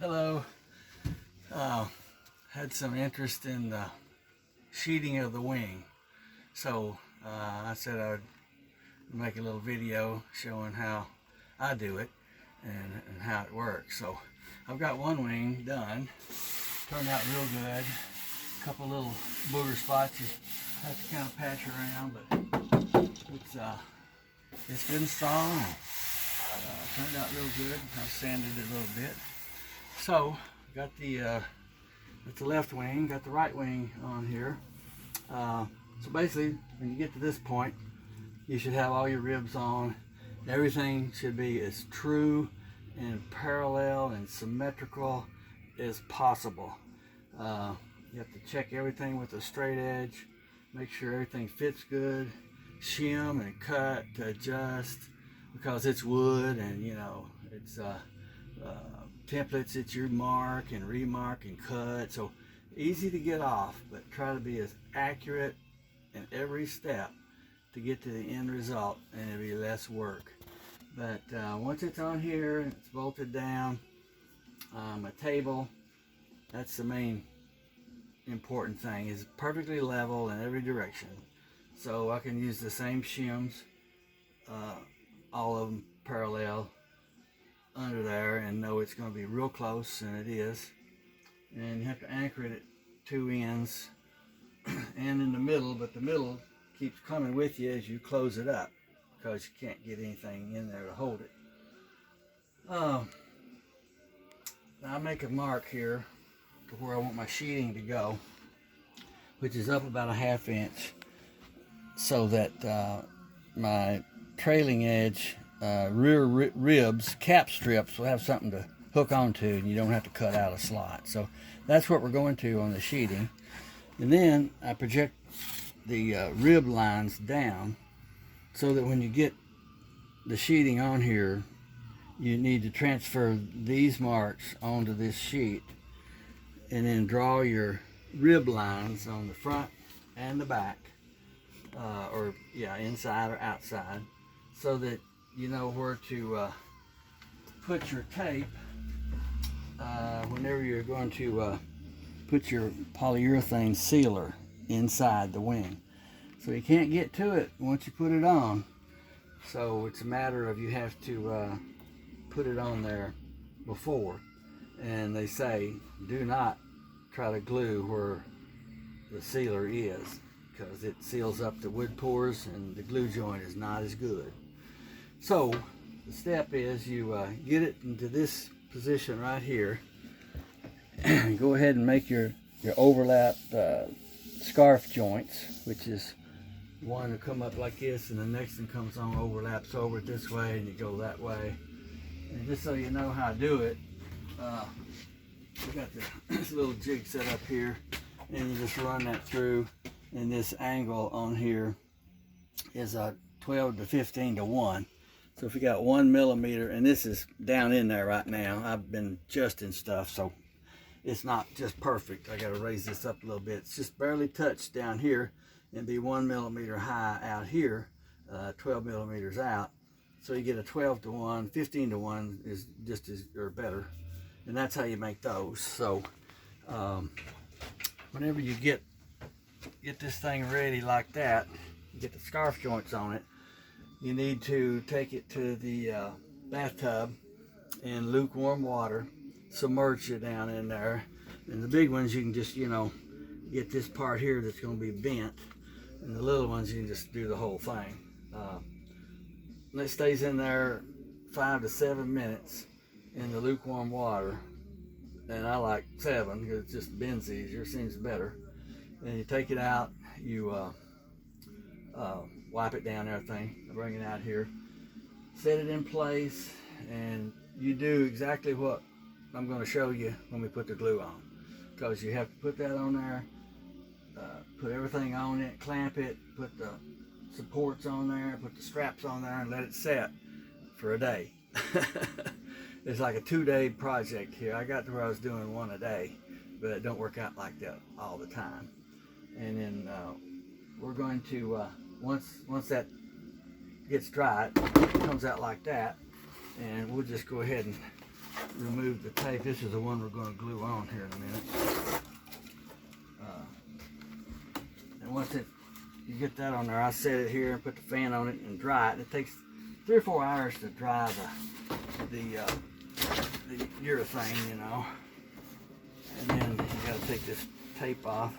Hello. Had some interest in the sheeting of the wing, so I said I would make a little video showing how I do it and how it works. So I've got one wing done. Turned out real good. A couple little booger spots you have to kind of patch around, but it's good and strong. Turned out real good. I sanded it a little bit. So got that's the left wing, got the right wing on here. So basically, when you get to this point, you should have all your ribs on. Everything should be as true and parallel and symmetrical as possible. You have to check everything with a straight edge, make sure everything fits good, shim and cut to adjust, because it's wood and it's templates that you mark and remark and cut, so easy to get off, but try to be as accurate in every step to get to the end result, and it'll be less work. But once it's on here, it's bolted down, my table, that's the main important thing, is perfectly level in every direction. So I can use the same shims, all of them parallel under there, and know it's going to be real close, and it is. And you have to anchor it at two ends and in the middle, but the middle keeps coming with you as you close it up, because you can't get anything in there to hold it. Now I make a mark here to where I want my sheeting to go, which is up about a 1/2 inch, so that my trailing edge rear ribs, cap strips, will have something to hook onto, and you don't have to cut out a slot. So that's what we're going to on the sheeting. And then I project the rib lines down, so that when you get the sheeting on here, you need to transfer these marks onto this sheet, and then draw your rib lines on the front and the back, inside or outside, so that you know where to put your tape whenever you're going to put your polyurethane sealer inside the wing. So you can't get to it once you put it on. So it's a matter of, you have to put it on there before. And they say, do not try to glue where the sealer is, because it seals up the wood pores and the glue joint is not as good. So the step is, you get it into this position right here, and go ahead and make your overlap scarf joints, which is one to come up like this, and the next one comes on, overlaps over it this way, and you go that way. And just so you know how to do it, we got this little jig set up here, and you just run that through, and this angle on here is a 12 to 15 to 1. So if you got 1 millimeter, and this is down in there right now, I've been adjusting stuff, so it's not just perfect. I got to raise this up a little bit. It's just barely touched down here, and be 1 millimeter high out here, 12 millimeters out. So you get a 12 to 1, 15 to 1 is just as, or better. And that's how you make those. So whenever you get this thing ready like that, you get the scarf joints on it, you need to take it to the bathtub in lukewarm water, submerge it down in there. And the big ones, you can just, get this part here that's going to be bent. And the little ones, you can just do the whole thing. And it stays in there 5 to 7 minutes in the lukewarm water. And I like 7 because it just bends easier, seems better. Then you take it out, you wipe it down, everything, bring it out here, set it in place, and you do exactly what I'm going to show you when we put the glue on, because you have to put that on there, put everything on it, clamp it, put the supports on there, put the straps on there, and let it set for a day. It's like a 2-day project here. I got to where I was doing 1 a day, but it don't work out like that all the time. And then we're going to once that gets dry, it comes out like that, and we'll just go ahead and remove the tape. This is the one we're going to glue on here in a minute. And once you get that on there, I set it here and put the fan on it and dry it. It takes 3 or 4 hours to dry the urethane, you know. And then you got to take this tape off.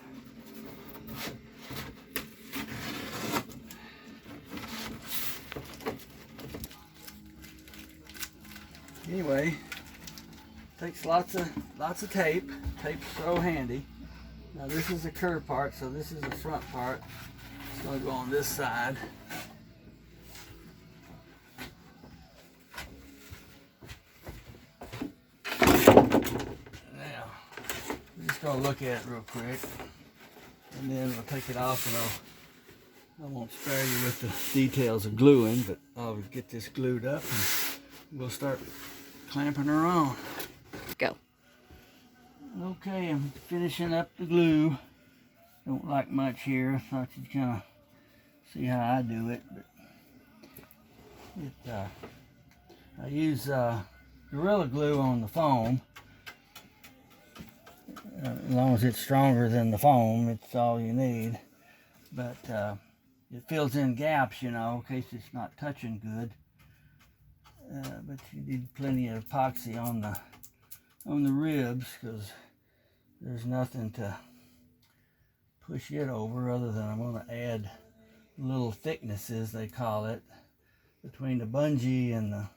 Anyway, takes lots of tape. Tape's so handy. Now this is the curved part, so this is the front part. It's going to go on this side. Now, we're just going to look at it real quick, and then we'll take it off, and I won't spare you with the details of gluing, but I'll get this glued up and we'll start clamping her on. Go. Okay, I'm finishing up the glue. Don't like much here. Thought you'd kind of see how I do it, but I use Gorilla Glue on the foam. As long as it's stronger than the foam, it's all you need. But it fills in gaps, you know, in case it's not touching good. But you need plenty of epoxy on the ribs, because there's nothing to push it over other than I'm going to add little thicknesses, they call it, between the bungee and the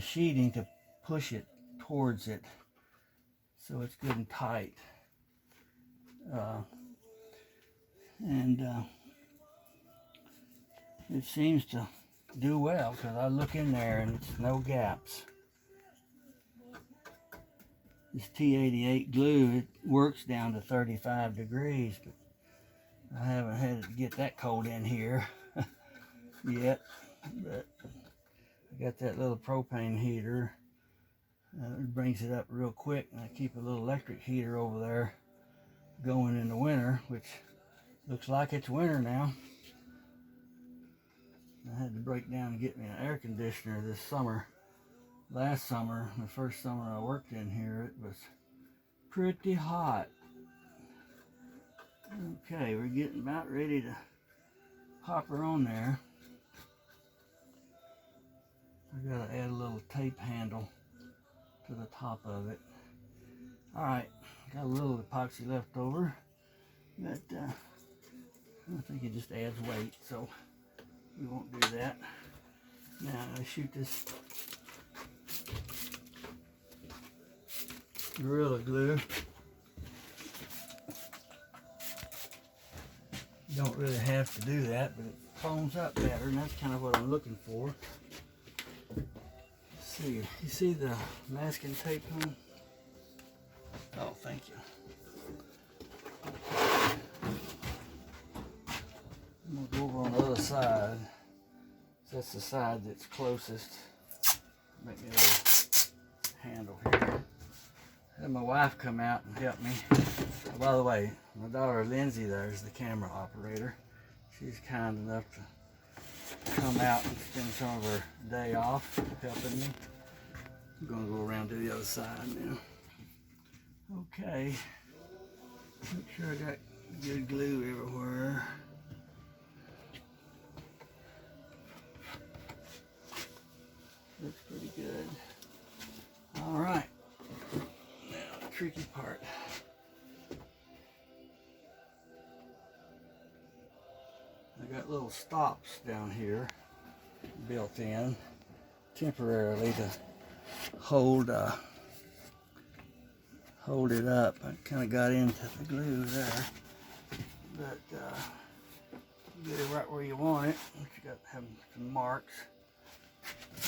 sheeting to push it towards it so it's good and tight. It seems to do well, because I look in there and it's no gaps. This T88 glue, it works down to 35 degrees, but I haven't had to get that cold in here yet. But I got that little propane heater. It brings it up real quick, and I keep a little electric heater over there going in the winter, which looks like it's winter now. I had to break down and get me an air conditioner this summer. Last summer, the first summer I worked in here, it was pretty hot. Okay, we're getting about ready to pop her on there. I gotta add a little tape handle to the top of it. Alright, got a little epoxy left over, but I think it just adds weight, so we won't do that. Now I shoot this Gorilla Glue. You don't really have to do that, but it foams up better, and that's kind of what I'm looking for. Let's see, you see the masking tape on? Oh, thank you. I'm going to go over on the other side. That's the side that's closest. Make me a little handle here. Had my wife come out and help me. Oh, by the way, my daughter Lindsay there is the camera operator. She's kind enough to come out and spend some of her day off helping me. I'm going to go around to the other side now. Okay. Make sure I got good glue everywhere. Looks pretty good. All right. Now the tricky part. I got little stops down here built in temporarily to hold it up. I kind of got into the glue there, but get it right where you want it. You got to have some marks.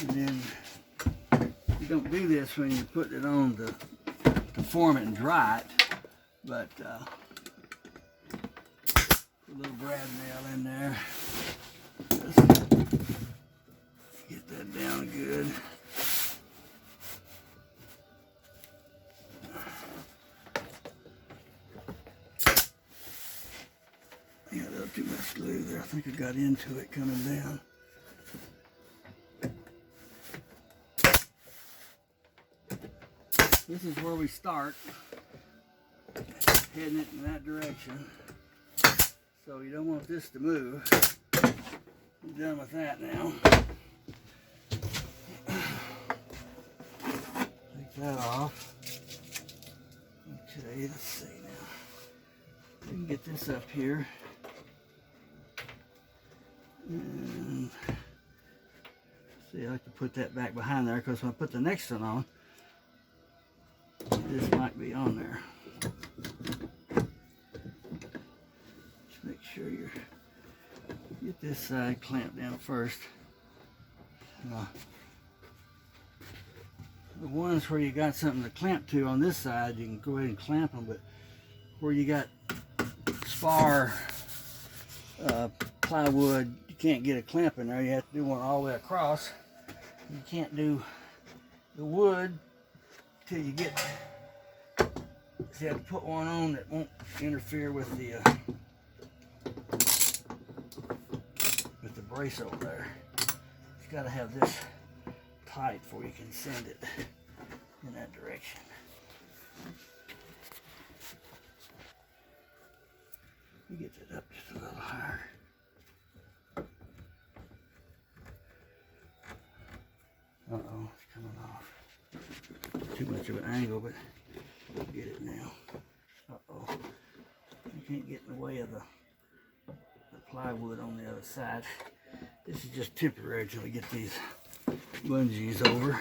And then you don't do this when you put it on to form it and dry it, but put a little brad nail in there. Just get that down good. I got a little too much glue there. I think I got into it coming down. this is where we start, heading it in that direction. So you don't want this to move. I'm done with that now. Take that off. Okay, let's see now. We can get this up here. And see, I like to put that back behind there because when I put the next one on, this might be on there. Just make sure you get this side clamped down first. The ones where you got something to clamp to on this side, you can go ahead and clamp them, but where you got spar plywood, you can't get a clamp in there. You have to do one all the way across. You can't do the wood till you get, so you have to put one on that won't interfere with the brace over there. You got to have this tight before you can send it in that direction. You get it up just a little higher. Uh-oh, it's coming off. Too much of an angle, but we'll get it now. Uh-oh. You can't get in the way of the plywood on the other side. This is just temporary until we get these lunges over.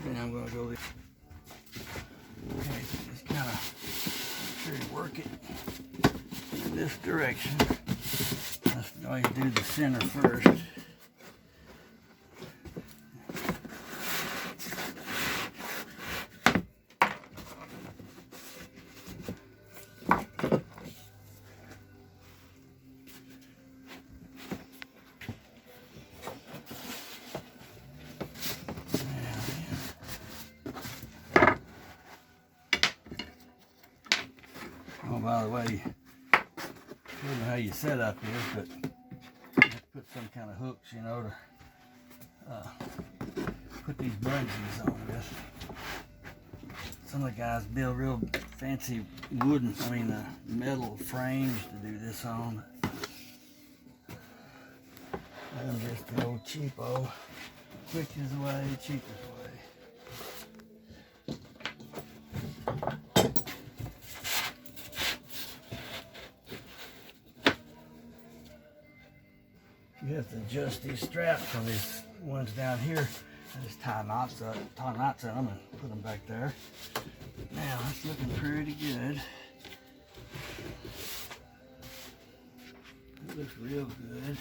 Then I'm going to go this. Okay, just kind of make sure you work it in this direction. Let's always do the center first. Oh, by the way, I don't know how you set up here, but you have to put some kind of hooks, you know, to put these bungees on this. Some of the guys build real fancy wooden, metal frames to do this on. I'm just an old cheapo. Quickest way, cheapest way. You have to adjust these straps on these ones down here. I just tie knots in them and put them back there. Now it's looking pretty good. It looks real good.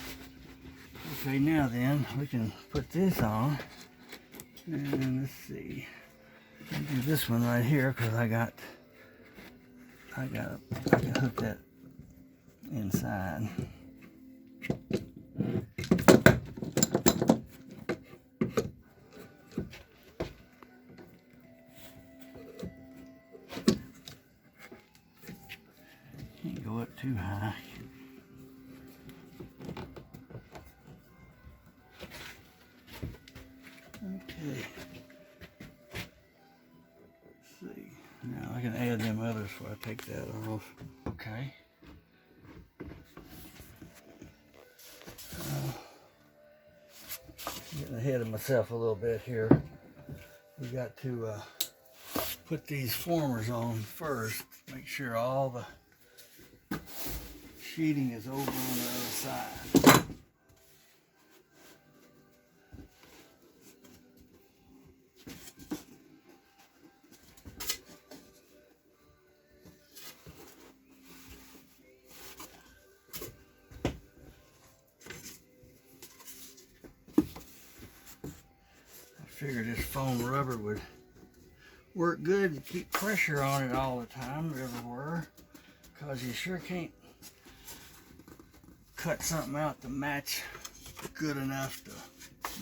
Okay, now then we can put this on. And let's see. I'll do this one right here because I can hook that inside. Can't go up too high. Okay. Let's see. Now I can add them others before I take that off. Okay. Getting ahead of myself a little bit here. We got to put these formers on first. Make sure all the sheeting is over on the other side. I figured this foam rubber would work good to keep pressure on it all the time, everywhere, because you sure can't cut something out to match good enough to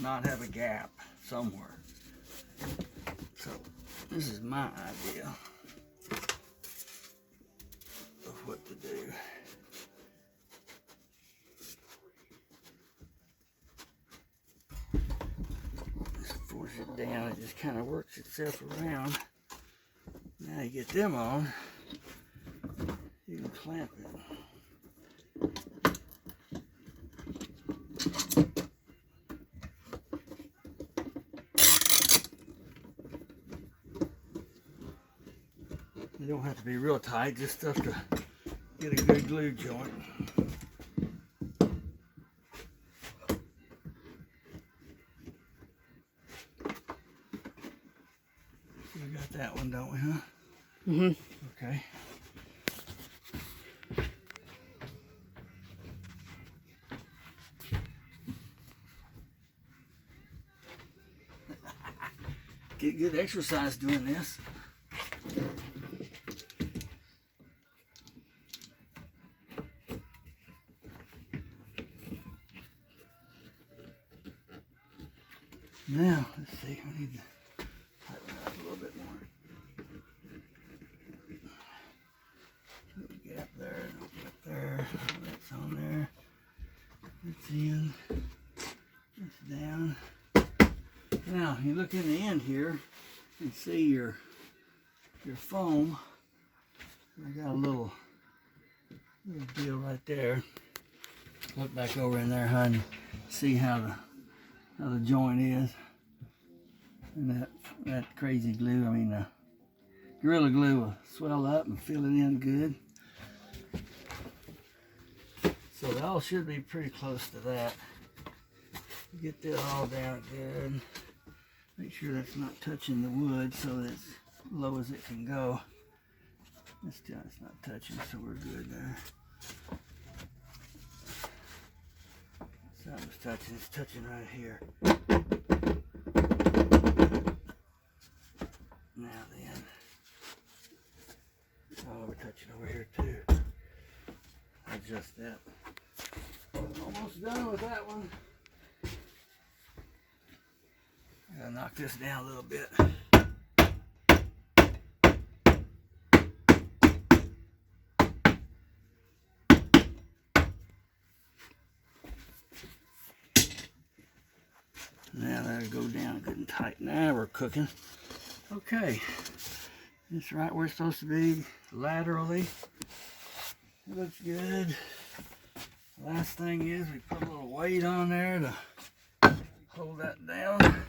not have a gap somewhere. So this is my idea of what to do. it down, it just kind of works itself around. Now you get them on, you can clamp it. You don't have to be real tight, just enough to get a good glue joint. We got that one, don't we, huh? Mm-hmm. Okay. Get good exercise doing this. Now, let's see, we need to tighten it up a little bit more. Little gap there, little gap there, that's on there. That's in, that's down. Now, you look in the end here, you can see your foam. I got a little deal right there. Look back over in there, honey. See how the joint is. And that crazy glue, I mean, Gorilla Glue will swell up and fill it in good. So it all should be pretty close to that. Get that all down good. Make sure that's not touching the wood so that it's low as it can go. This time it's not touching, so we're good there. Something's touching, it's touching right here. Now then, oh, we're touching over here too. Adjust that. Almost done with that one. Gotta knock this down a little bit. Now that'll go down good and tight. Now we're cooking. Okay, it's right where it's supposed to be, laterally. It looks good. Last thing is we put a little weight on there to hold that down.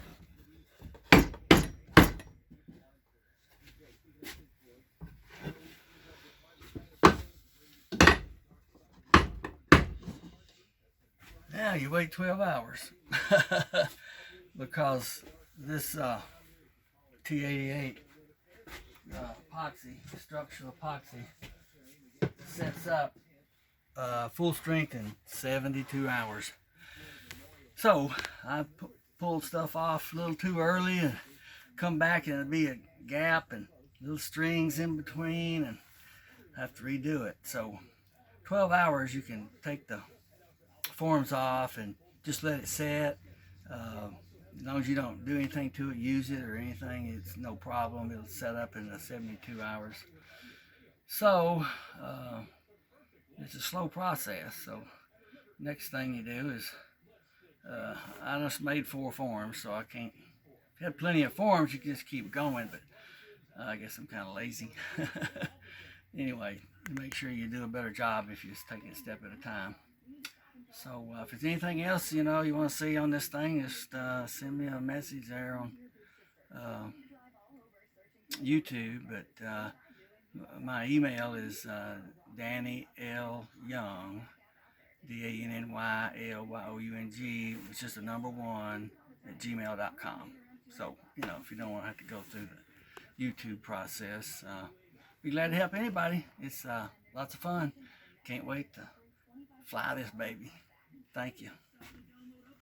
Now you wait 12 hours because this T88 epoxy, structural epoxy, sets up full strength in 72 hours. So I pulled stuff off a little too early and come back and it'll be a gap and little strings in between and I have to redo it. So 12 hours you can take the forms off and just let it set. As long as you don't do anything to it, use it or anything, it's no problem. It'll set up in 72 hours. So it's a slow process. So next thing you do is, I just made 4 forms, so I can't. If you had plenty of forms, you can just keep going, but I guess I'm kind of lazy. Anyway, make sure you do a better job if you just take it a step at a time. So if there's anything else you want to see on this thing, just send me a message there on YouTube. But my email is Danny L. Young, DANNYLYOUNG, it's just the number 1 at gmail.com. So if you don't want to have to go through the YouTube process, be glad to help anybody. It's lots of fun. Can't wait to fly this baby. Thank you.